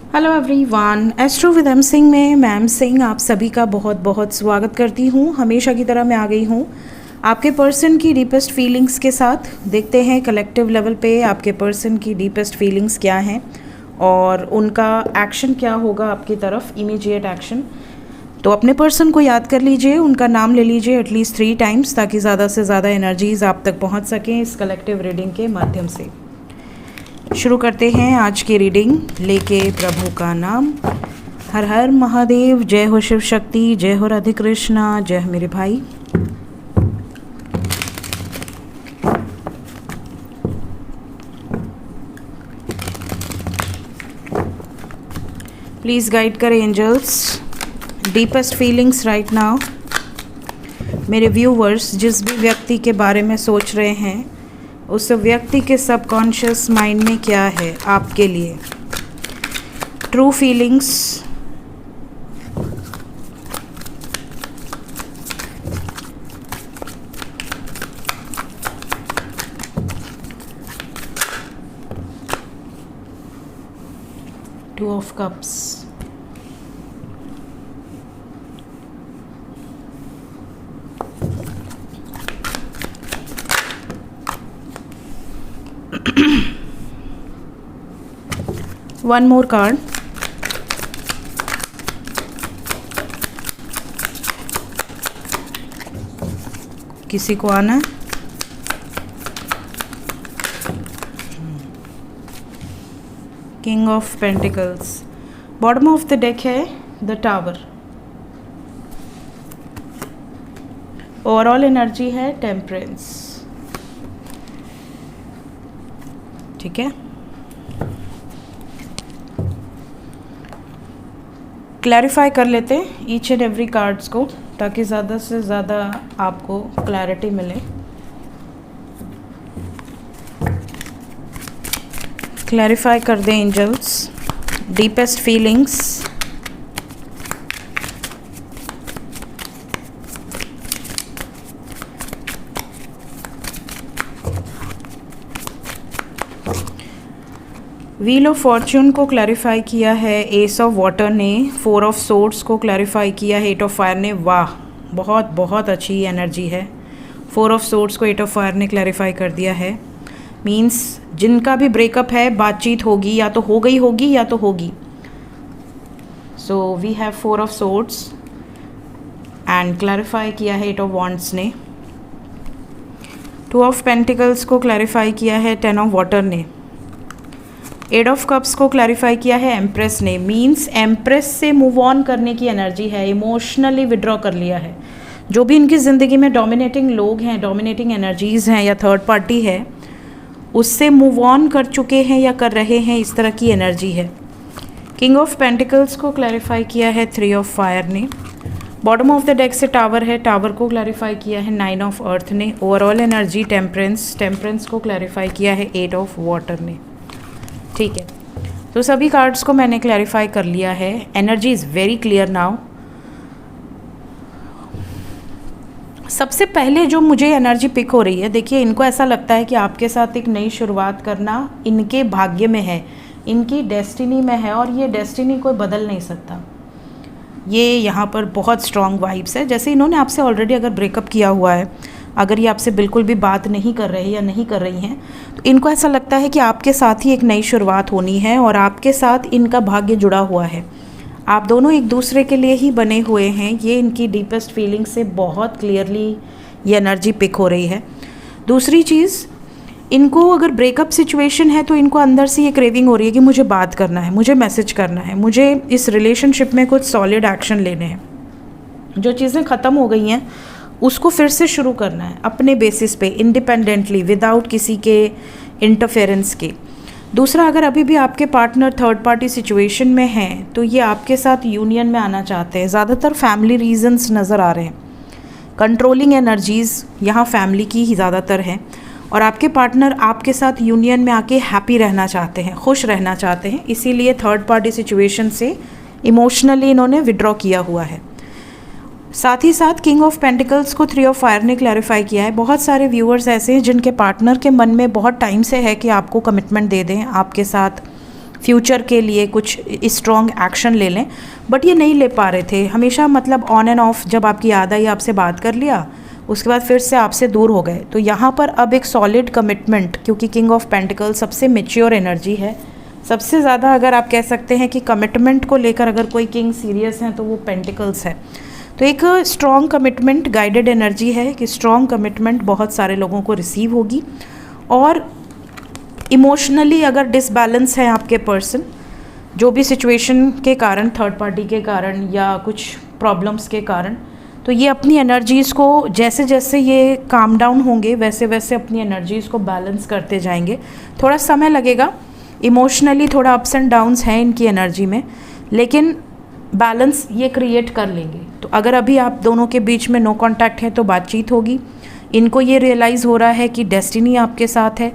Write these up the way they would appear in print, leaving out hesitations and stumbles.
Hello everyone, astro with M Singh में ma'am Singh आप सभी का बहुत बहुत स्वागत करती हूँ। हमेशा की तरह मैं आ गई हूँ आपके पर्सन की डीपेस्ट फीलिंग्स के साथ। देखते हैं कलेक्टिव लेवल पे आपके पर्सन की डीपेस्ट फीलिंग्स क्या हैं और उनका एक्शन क्या होगा आपकी तरफ, इमीडिएट एक्शन। तो अपने पर्सन को याद कर लीजिए, उनका नाम ले लीजिए एटलीस्ट 3 टाइम्स ताकि ज़्यादा से ज़्यादा एनर्जीज़ आप तक पहुँच सकें इस कलेक्टिव रीडिंग के माध्यम से। शुरू करते हैं आज की रीडिंग लेके प्रभु का नाम। हर हर महादेव, जय हो शिव शक्ति, जय हो राधे कृष्णा, जय हो मेरे भाई। प्लीज़ गाइड करें angels, deepest feelings right now. मेरे व्यूवर्स जिस भी व्यक्ति के बारे में सोच रहे हैं उस व्यक्ति के सबकॉन्शियस माइंड में क्या है आपके लिए, true feelings. Two of cups, one more card, किसी को आना है। King of pentacles, bottom of the deck है द टावर, ओवरऑल एनर्जी है टेम्परेंस। ठीक है, क्लैरिफाई कर लेते हैं ईच एंड एवरी कार्ड्स को ताकि ज़्यादा से ज़्यादा आपको क्लैरिटी मिले। क्लैरिफाई कर दें angels, deepest feelings. Wheel of fortune को क्लैरिफाई किया है एस ऑफ वाटर ने, 4 ऑफ सोर्ड्स को क्लैरिफाई किया है 8 ऑफ फायर ने। वाह, बहुत बहुत अच्छी एनर्जी है। 4 ऑफ सोर्ड्स को 8 ऑफ फायर ने क्लैरिफाई कर दिया है। मींस जिनका भी ब्रेकअप है बातचीत होगी, या तो हो गई होगी या तो होगी। So we have 4 of swords and clarify किया है 8 ऑफ वॉन्ड्स ने। 2 ऑफ पेंटिकल्स को क्लैरिफाई किया है 10 ऑफ वाटर ने। 8 ऑफ कप्स को क्लैरिफाई किया है एम्प्रेस ने। मींस एम्प्रेस से मूव ऑन करने की एनर्जी है, इमोशनली विड्रॉ कर लिया है। जो भी इनकी ज़िंदगी में डोमिनेटिंग लोग हैं, डोमिनेटिंग एनर्जीज़ हैं या थर्ड पार्टी है, उससे मूव ऑन कर चुके हैं या कर रहे हैं, इस तरह की एनर्जी है। किंग ऑफ पेंटिकल्स को क्लैरिफाई किया है 3 ऑफ फायर ने। बॉटम ऑफ द डेक से टावर है, टावर को क्लैरिफाई किया है 9 ऑफ अर्थ ने। ओवरऑल एनर्जी टेम्परेंस, टेम्परेंस को क्लैरिफाई किया है 8 ऑफ वाटर ने। ठीक है, तो सभी कार्ड्स को मैंने क्लैरिफाई कर लिया है। Energy is very clear now. सबसे पहले जो मुझे एनर्जी पिक हो रही है, देखिए इनको ऐसा लगता है कि आपके साथ एक नई शुरुआत करना इनके भाग्य में है, इनकी डेस्टिनी में है और ये डेस्टिनी कोई बदल नहीं सकता। ये यहाँ पर बहुत स्ट्रॉन्ग वाइब्स है। जैसे इन्होंने आपसे ऑलरेडी अगर ब्रेकअप किया हुआ है, अगर ये आपसे बिल्कुल भी बात नहीं कर रहे या नहीं कर रही हैं, तो इनको ऐसा लगता है कि आपके साथ ही एक नई शुरुआत होनी है और आपके साथ इनका भाग्य जुड़ा हुआ है। आप दोनों एक दूसरे के लिए ही बने हुए हैं। ये इनकी डीपेस्ट फीलिंग से बहुत क्लियरली ये एनर्जी पिक हो रही है। दूसरी चीज़, इनको अगर ब्रेकअप सिचुएशन है तो इनको अंदर से ये क्रेविंग हो रही है कि मुझे बात करना है, मुझे मैसेज करना है, मुझे इस रिलेशनशिप में कुछ सॉलिड एक्शन लेने हैं। जो चीज़ें ख़त्म हो गई हैं उसको फिर से शुरू करना है अपने बेसिस पे, इंडिपेंडेंटली, विदाउट किसी के इंटरफेरेंस के। दूसरा, अगर अभी भी आपके पार्टनर थर्ड पार्टी सिचुएशन में हैं तो ये आपके साथ यूनियन में आना चाहते हैं। ज़्यादातर फैमिली रीजंस नज़र आ रहे हैं। कंट्रोलिंग एनर्जीज़ यहाँ फैमिली की ही ज़्यादातर हैं और आपके पार्टनर आपके साथ यूनियन में आके हैप्पी रहना चाहते हैं, खुश रहना चाहते हैं। इसीलिए थर्ड पार्टी सिचुएशन से इमोशनली इन्होंने विड्रॉ किया हुआ है। साथ ही साथ किंग ऑफ पेंटिकल्स को 3 ऑफ फायर ने क्लैरिफाई किया है। बहुत सारे व्यूअर्स ऐसे हैं जिनके पार्टनर के मन में बहुत टाइम से है कि आपको कमिटमेंट दे दें, आपके साथ फ्यूचर के लिए कुछ स्ट्रॉन्ग एक्शन ले लें, बट ये नहीं ले पा रहे थे हमेशा, मतलब ऑन एंड ऑफ, जब आपकी याद आई आपसे बात कर लिया, उसके बाद फिर से आपसे दूर हो गए। तो यहाँ पर अब एक सॉलिड कमिटमेंट, क्योंकि किंग ऑफ पेंटिकल सबसे मेच्योर एनर्जी है, सबसे ज़्यादा अगर आप कह सकते हैं कि कमिटमेंट को लेकर अगर कोई किंग सीरियस है तो वो पेंटिकल्स है। तो एक स्ट्रॉन्ग कमिटमेंट गाइडेड एनर्जी है कि स्ट्रॉन्ग कमिटमेंट बहुत सारे लोगों को रिसीव होगी। और इमोशनली अगर डिसबैलेंस है आपके पर्सन, जो भी सिचुएशन के कारण, थर्ड पार्टी के कारण या कुछ प्रॉब्लम्स के कारण, तो ये अपनी एनर्जीज़ को जैसे जैसे ये काम डाउन होंगे वैसे वैसे अपनी एनर्जीज़ को बैलेंस करते जाएंगे। थोड़ा समय लगेगा, इमोशनली थोड़ा अप्स एंड डाउन्स हैं इनकी एनर्जी में, लेकिन बैलेंस ये क्रिएट कर लेंगे। तो अगर अभी आप दोनों के बीच में नो कांटेक्ट है तो बातचीत होगी। इनको ये रियलाइज़ हो रहा है कि डेस्टिनी आपके साथ है,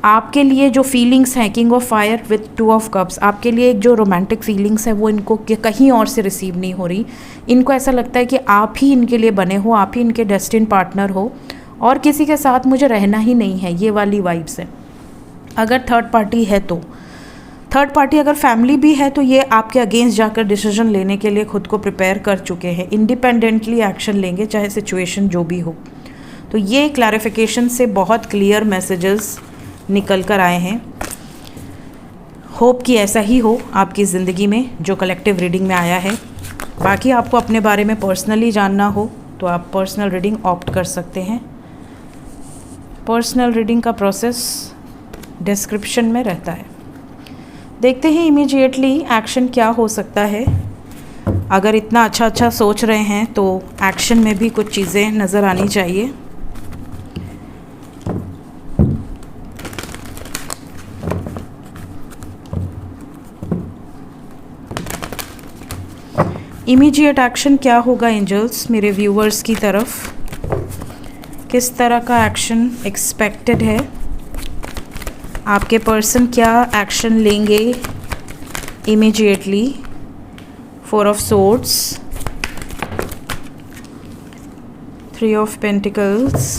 आपके लिए जो फीलिंग्स हैं, king of fire with two of cups, आपके लिए एक जो रोमांटिक फीलिंग्स है वो इनको कहीं और से रिसीव नहीं हो रही। इनको ऐसा लगता है कि आप ही इनके लिए बने हो, आप ही इनके डेस्टिन पार्टनर हो और किसी के साथ मुझे रहना ही नहीं है, ये वाली वाइब्स है। अगर थर्ड पार्टी है तो, थर्ड पार्टी अगर फैमिली भी है तो ये आपके अगेंस्ट जाकर डिसीजन लेने के लिए खुद को प्रिपेयर कर चुके हैं, इंडिपेंडेंटली एक्शन लेंगे चाहे सिचुएशन जो भी हो। तो ये क्लैरिफिकेशन से बहुत क्लियर मैसेजेस निकल कर आए हैं। होप कि ऐसा ही हो आपकी ज़िंदगी में जो कलेक्टिव रीडिंग में आया है। बाकी आपको अपने बारे में पर्सनली जानना हो तो आप पर्सनल रीडिंग ऑप्ट कर सकते हैं। पर्सनल रीडिंग का प्रोसेस डिस्क्रिप्शन में रहता है। देखते हैं इमीडिएटली एक्शन क्या हो सकता है। अगर इतना अच्छा सोच रहे हैं तो एक्शन में भी कुछ चीज़ें नज़र आनी चाहिए। इमीडिएट एक्शन क्या होगा एंजल्स मेरे व्यूवर्स की तरफ, किस तरह का एक्शन एक्सपेक्टेड है, आपके पर्सन क्या एक्शन लेंगे immediately. 4 of swords, 3 of pentacles,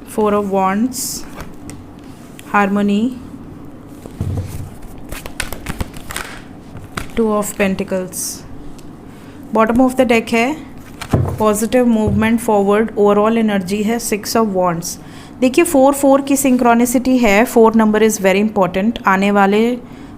4 of wands, harmony, 2 of pentacles. Bottom of the deck है positive movement forward, overall energy है 6 ऑफ वॉन्ड्स। देखिए 4-4 की सिंक्रोनिसिटी है। 4 नंबर इज़ वेरी इंपॉर्टेंट। आने वाले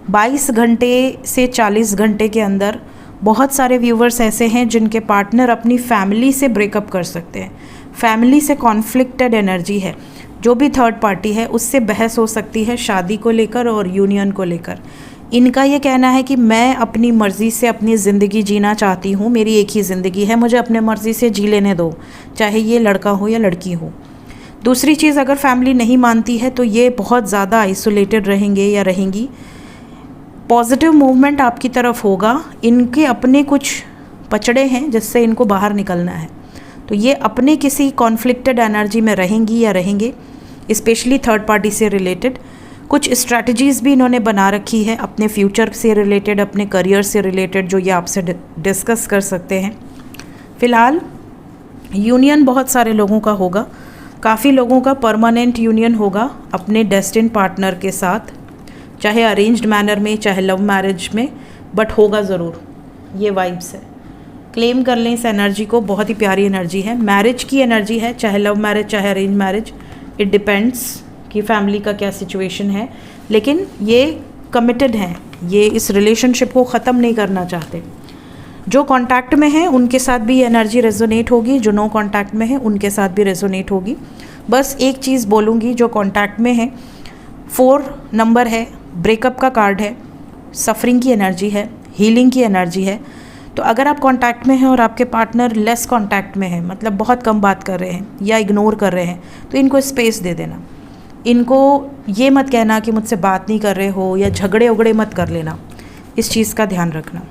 22 घंटे से 40 घंटे के अंदर बहुत सारे व्यूवर्स ऐसे हैं जिनके पार्टनर अपनी फैमिली से ब्रेकअप कर सकते हैं। फैमिली से कॉन्फ्लिक्टेड एनर्जी है, जो भी थर्ड पार्टी है उससे बहस हो सकती है शादी को लेकर और यूनियन को लेकर। इनका ये कहना है कि मैं अपनी मर्ज़ी से अपनी ज़िंदगी जीना चाहती हूँ, मेरी एक ही ज़िंदगी है, मुझे अपने मर्ज़ी से जी लेने दो, चाहे ये लड़का हो या लड़की हो। दूसरी चीज़, अगर फैमिली नहीं मानती है तो ये बहुत ज़्यादा आइसोलेटेड रहेंगे या रहेंगी। पॉजिटिव मूवमेंट आपकी तरफ होगा। इनके अपने कुछ पचड़े हैं जिससे इनको बाहर निकलना है, तो ये अपने किसी कॉन्फ्लिक्टेड एनर्जी में रहेंगी या रहेंगे, स्पेशली थर्ड पार्टी से रिलेटेड। कुछ स्ट्रैटेजीज़ भी इन्होंने बना रखी है अपने फ्यूचर से रिलेटेड, अपने करियर से रिलेटेड, जो ये आपसे डिस्कस कर सकते हैं। फ़िलहाल यूनियन बहुत सारे लोगों का होगा, काफ़ी लोगों का परमानेंट यूनियन होगा अपने डेस्टिन पार्टनर के साथ, चाहे अरेंज्ड मैनर में चाहे लव मैरिज में, बट होगा ज़रूर। ये वाइब्स है, क्लेम कर लें इस एनर्जी को, बहुत ही प्यारी एनर्जी है। मैरिज की एनर्जी है, चाहे लव मैरिज चाहे अरेंज मैरिज, इट डिपेंड्स कि फैमिली का क्या सिचुएशन है, लेकिन ये कमिटेड हैं, ये इस रिलेशनशिप को ख़त्म नहीं करना चाहते। जो कांटेक्ट में हैं उनके साथ भी ये एनर्जी रेजोनेट होगी, जो नो कांटेक्ट में है उनके साथ भी रेजोनेट होगी। बस एक चीज़ बोलूँगी, जो कांटेक्ट में है, 4 नंबर है, ब्रेकअप का कार्ड है, सफरिंग की एनर्जी है, हीलिंग की एनर्जी है। तो अगर आप कांटेक्ट में हैं और आपके पार्टनर लेस कांटेक्ट में है, मतलब बहुत कम बात कर रहे हैं या इग्नोर कर रहे हैं, तो इनको स्पेस दे देना। इनको ये मत कहना कि मुझसे बात नहीं कर रहे हो, या झगड़े उगड़े मत कर लेना, इस चीज़ का ध्यान रखना।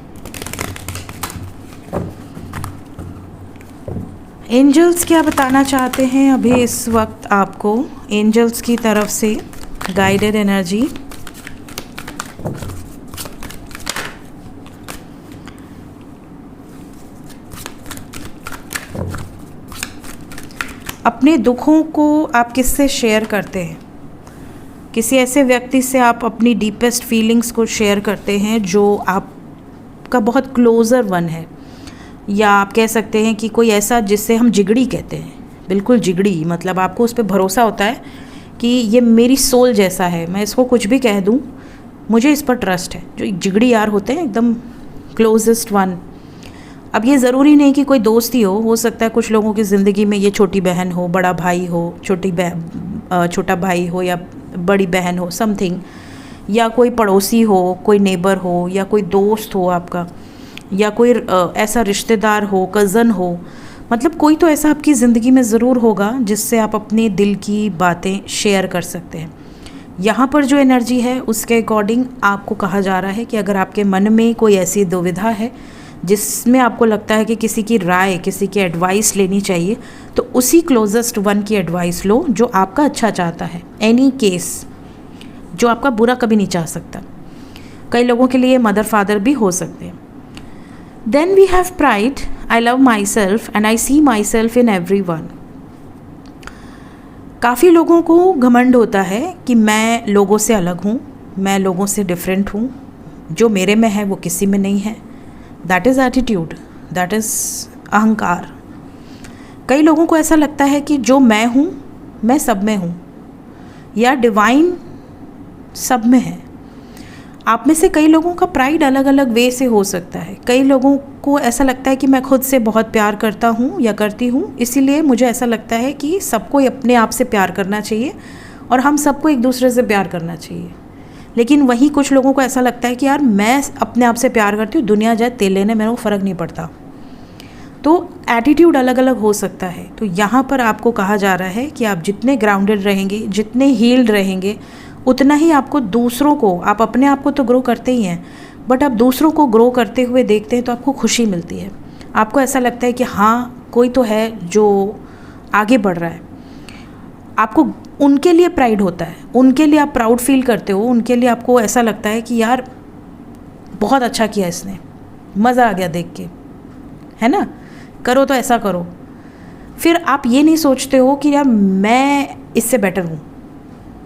एंजल्स क्या बताना चाहते हैं अभी इस वक्त आपको, एंजल्स की तरफ से गाइडेड एनर्जी। अपने दुखों को आप किससे शेयर करते हैं? किसी ऐसे व्यक्ति से आप अपनी डीपेस्ट फीलिंग्स को शेयर करते हैं जो आपका बहुत क्लोज़र वन है, या आप कह सकते हैं कि कोई ऐसा जिससे हम जिगड़ी कहते हैं, बिल्कुल जिगड़ी, मतलब आपको उस पर भरोसा होता है कि ये मेरी सोल जैसा है, मैं इसको कुछ भी कह दूँ, मुझे इस पर ट्रस्ट है। जो जिगड़ी यार होते हैं एकदम क्लोजेस्ट वन। अब ये ज़रूरी नहीं कि कोई दोस्त ही हो सकता है कुछ लोगों की ज़िंदगी में ये छोटी बहन हो, बड़ा भाई हो, छोटा भाई हो या बड़ी बहन हो, समथिंग, या कोई पड़ोसी हो, कोई नेबर हो, या कोई दोस्त हो आपका, या कोई ऐसा रिश्तेदार हो, कज़न हो, मतलब कोई तो ऐसा आपकी ज़िंदगी में ज़रूर होगा जिससे आप अपने दिल की बातें शेयर कर सकते हैं। यहाँ पर जो एनर्जी है उसके अकॉर्डिंग आपको कहा जा रहा है कि अगर आपके मन में कोई ऐसी दुविधा है जिसमें आपको लगता है कि किसी की राय, किसी की एडवाइस लेनी चाहिए, तो उसी क्लोजेस्ट वन की एडवाइस लो जो आपका अच्छा चाहता है। एनी केस, जो आपका बुरा कभी नहीं चाह सकता। कई लोगों के लिए मदर फादर भी हो सकते हैं। Then we have pride. I love myself and I see myself in everyone. काफ़ी लोगों को घमंड होता है कि मैं लोगों से अलग हूँ, मैं लोगों से डिफरेंट हूँ, जो मेरे में है वो किसी में नहीं है। That is attitude, that is अहंकार। कई लोगों को ऐसा लगता है कि जो मैं हूँ मैं सब में हूँ, या डिवाइन सब में है। आप में से कई लोगों का प्राइड अलग अलग वे से हो सकता है। कई लोगों को ऐसा लगता है कि मैं खुद से बहुत प्यार करता हूँ या करती हूँ, इसीलिए मुझे ऐसा लगता है कि सबको अपने आप से प्यार करना चाहिए और हम सबको एक दूसरे से प्यार करना चाहिए। लेकिन वहीं कुछ लोगों को ऐसा लगता है कि यार मैं अपने आप से प्यार करती हूँ, दुनिया जाए तेल लेने, मेरे को फ़र्क नहीं पड़ता। तो एटीट्यूड अलग अलग हो सकता है। तो यहाँ पर आपको कहा जा रहा है कि आप जितने ग्राउंडेड रहेंगे, जितने हील्ड रहेंगे, उतना ही आपको दूसरों को, आप अपने आप को तो ग्रो करते ही हैं, बट आप दूसरों को ग्रो करते हुए देखते हैं तो आपको खुशी मिलती है। आपको ऐसा लगता है कि हाँ कोई तो है जो आगे बढ़ रहा है। आपको उनके लिए प्राइड होता है, उनके लिए आप प्राउड फील करते हो, उनके लिए आपको ऐसा लगता है कि यार बहुत अच्छा किया इसने, मज़ा आ गया देख के, है ना, करो तो ऐसा करो। फिर आप ये नहीं सोचते हो कि यार मैं इससे बेटर हूँ।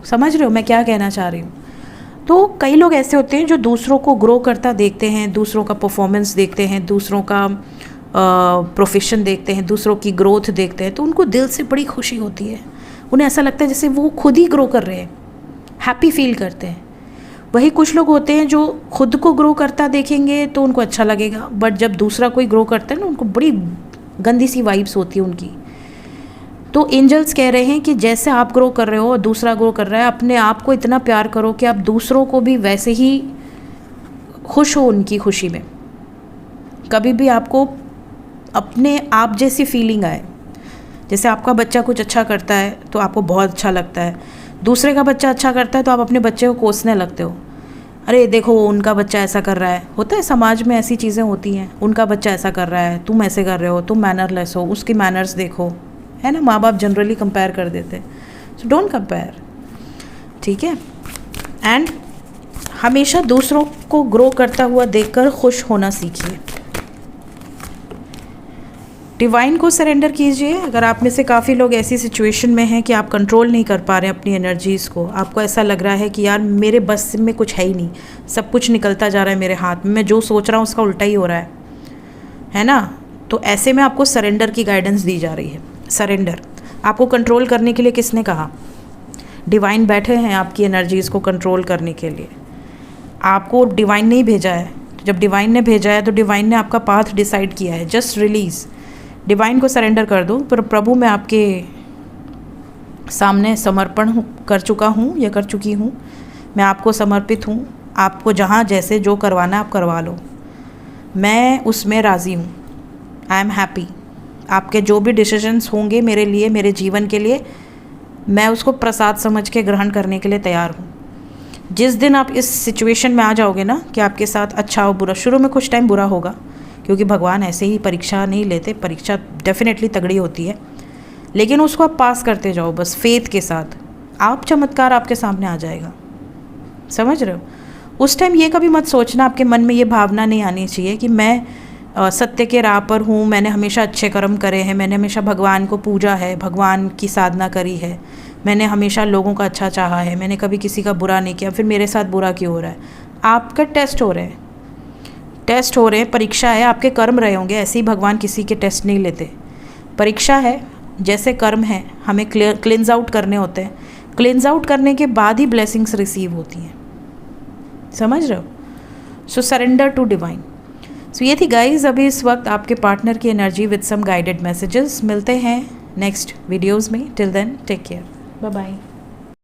समझ रहे हो मैं क्या कहना चाह रही हूँ? तो कई लोग ऐसे होते हैं जो दूसरों को ग्रो करता देखते हैं, दूसरों का परफॉर्मेंस देखते हैं, दूसरों का प्रोफेशन देखते हैं, दूसरों की ग्रोथ देखते हैं, तो उनको दिल से बड़ी खुशी होती है। उन्हें ऐसा लगता है जैसे वो खुद ही ग्रो कर रहे हैं, हैप्पी फील करते हैं। वही कुछ लोग होते हैं जो खुद को ग्रो करता देखेंगे तो उनको अच्छा लगेगा, बट जब दूसरा कोई ग्रो करता है ना, उनको बड़ी गंदी सी वाइब्स होती है उनकी। तो एंजल्स कह रहे हैं कि जैसे आप ग्रो कर रहे हो और दूसरा ग्रो कर रहा है, अपने आप को इतना प्यार करो कि आप दूसरों को भी वैसे ही खुश हो उनकी खुशी में। कभी भी आपको अपने आप जैसी फीलिंग आए। जैसे आपका बच्चा कुछ अच्छा करता है तो आपको बहुत अच्छा लगता है, दूसरे का बच्चा अच्छा करता है तो आप अपने बच्चे को कोसने लगते हो, अरे देखो उनका बच्चा ऐसा कर रहा है। होता है समाज में ऐसी चीज़ें होती हैं, उनका बच्चा ऐसा कर रहा है, तुम ऐसे कर रहे हो, तुम मैनरलेस हो, उसकी मैनर्स देखो, है ना। माँ बाप जनरली कंपेयर कर देते हैं, सो डोंट कंपेयर, ठीक है। एंड हमेशा दूसरों को ग्रो करता हुआ देखकर खुश होना सीखिए। डिवाइन को सरेंडर कीजिए। अगर आप में से काफ़ी लोग ऐसी सिचुएशन में हैं कि आप कंट्रोल नहीं कर पा रहे हैं अपनी एनर्जीज़ को, आपको ऐसा लग रहा है कि यार मेरे बस में कुछ है ही नहीं, सब कुछ निकलता जा रहा है मेरे हाथ में, मैं जो सोच रहा हूँ उसका उल्टा ही हो रहा है ना। तो ऐसे में आपको सरेंडर की गाइडेंस दी जा रही है। सरेंडर आपको कंट्रोल करने के लिए किसने कहा? डिवाइन बैठे हैं आपकी एनर्जीज़ को कंट्रोल करने के लिए। आपको डिवाइन नहीं भेजा है। जब डिवाइन ने भेजा है तो डिवाइन ने आपका पाथ डिसाइड किया है। जस्ट रिलीज़, डिवाइन को सरेंडर कर दो। पर प्रभु मैं आपके सामने समर्पण कर चुका हूँ या कर चुकी हूँ, मैं आपको समर्पित हूँ। आपको जहाँ जैसे जो करवाना आप करवा लो, मैं उसमें राज़ी हूँ। I am happy. आपके जो भी डिसीजंस होंगे मेरे लिए, मेरे जीवन के लिए, मैं उसको प्रसाद समझ के ग्रहण करने के लिए तैयार हूँ। जिस दिन आप इस सिचुएशन में आ जाओगे ना कि आपके साथ अच्छा और बुरा, शुरू में कुछ टाइम बुरा होगा क्योंकि भगवान ऐसे ही परीक्षा नहीं लेते, परीक्षा डेफिनेटली तगड़ी होती है, लेकिन उसको आप पास करते जाओ बस फेथ के साथ, आप चमत्कार आपके सामने आ जाएगा। समझ रहे हो? उस टाइम ये कभी मत सोचना, आपके मन में ये भावना नहीं आनी चाहिए कि मैं सत्य के राह पर हूँ, मैंने हमेशा अच्छे कर्म करे हैं, मैंने हमेशा भगवान को पूजा है, भगवान की साधना करी है, मैंने हमेशा लोगों का अच्छा चाहा है, मैंने कभी किसी का बुरा नहीं किया, फिर मेरे साथ बुरा क्यों हो रहा है? आपका टेस्ट हो रहे हैं, टेस्ट हो रहे हैं, परीक्षा है, आपके कर्म रहे होंगे। ऐसे ही भगवान किसी के टेस्ट नहीं लेते, परीक्षा है। जैसे कर्म है हमें क्लिनज आउट करने होते हैं, क्लिनज आउट करने के बाद ही ब्लेसिंग्स रिसीव होती हैं, समझ रहे हो? So surrender to divine. So ये थी गाइज अभी इस वक्त आपके पार्टनर की energy with some guided messages. मिलते हैं नेक्स्ट वीडियोज़ में, till then take care, bye bye.